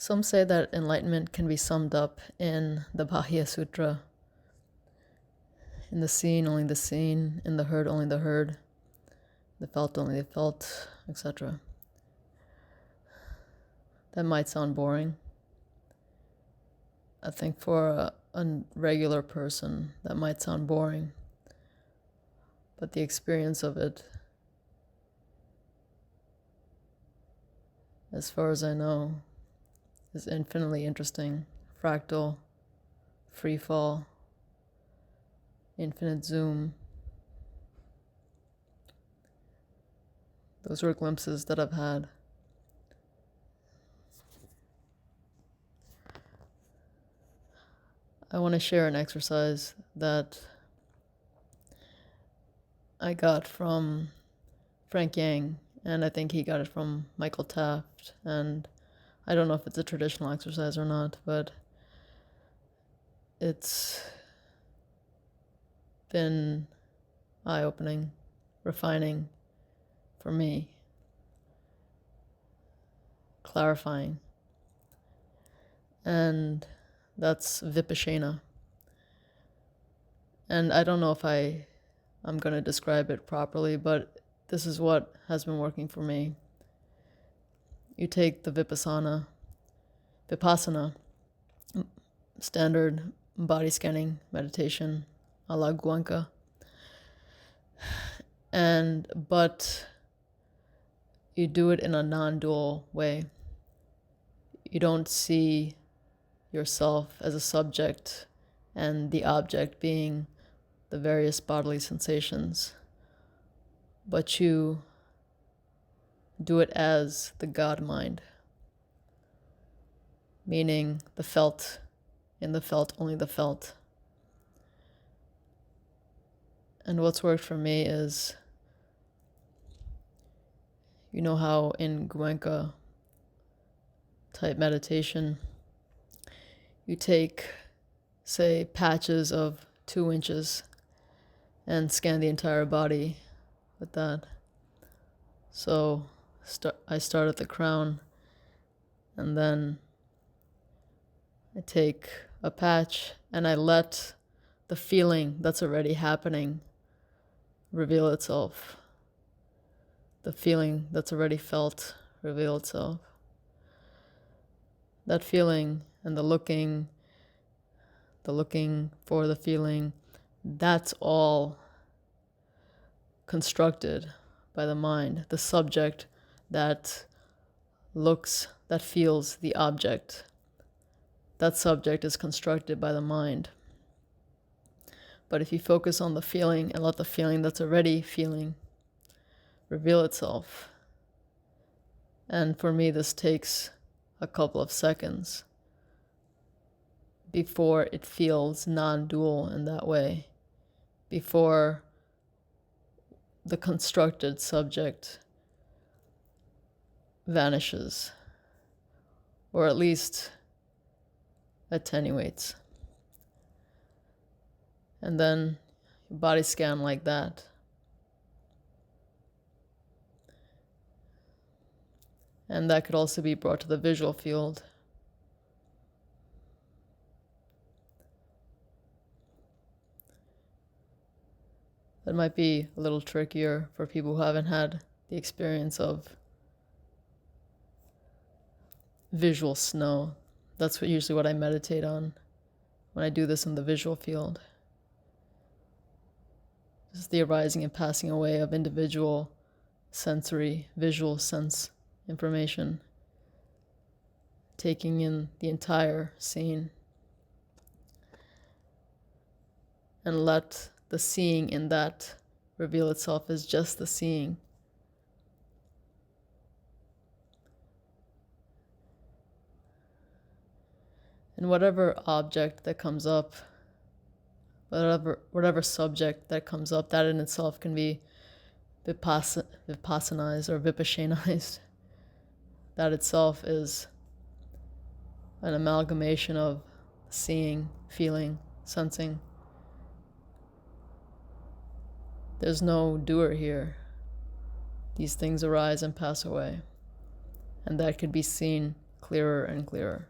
Some say that enlightenment can be summed up in the Bahya Sutra. In the seen, only the seen. In the heard, only the heard. The felt, only the felt, etc. That might sound boring. I think for a regular person, that might sound boring. But the experience of it, as far as I know, is infinitely interesting. Fractal, free fall, infinite zoom. Those were glimpses that I've had. I want to share an exercise that I got from Frank Yang, and I think he got it from Michael Taft, and I don't know if it's a traditional exercise or not, but it's been eye-opening, refining for me, clarifying, and that's Vipashayna. And I don't know if I'm going to describe it properly, but this is what has been working for me. You take the Vipassana, standard body scanning meditation, a la Guanca, but you do it in a non-dual way. You don't see yourself as a subject and the object being the various bodily sensations, but you do it as the God mind, meaning the felt, in the felt, only the felt. And what's worked for me is, you know how in Guenka type meditation, you take, say, patches of 2 inches and scan the entire body with that. So I start at the crown, and then I take a patch and I let the feeling that's already happening reveal itself. The feeling that's already felt reveal itself. That feeling and the looking for the feeling, that's all constructed by the mind. The subject that looks, that feels the object, that subject is constructed by the mind. But if you focus on the feeling and let the feeling that's already feeling reveal itself, and for me this takes a couple of seconds before it feels non-dual in that way, before the constructed subject vanishes, or at least attenuates. And then body scan like that. And that could also be brought to the visual field. That might be a little trickier for people who haven't had the experience of visual snow. That's usually what I meditate on when I do this in the visual field. Just the arising and passing away of individual sensory, visual sense information, taking in the entire scene, and let the seeing in that reveal itself as just the seeing. And whatever object that comes up, whatever subject that comes up, that in itself can be vipassanized or vipashaynized. That itself is an amalgamation of seeing, feeling, sensing. There's no doer here. These things arise and pass away. And that could be seen clearer and clearer.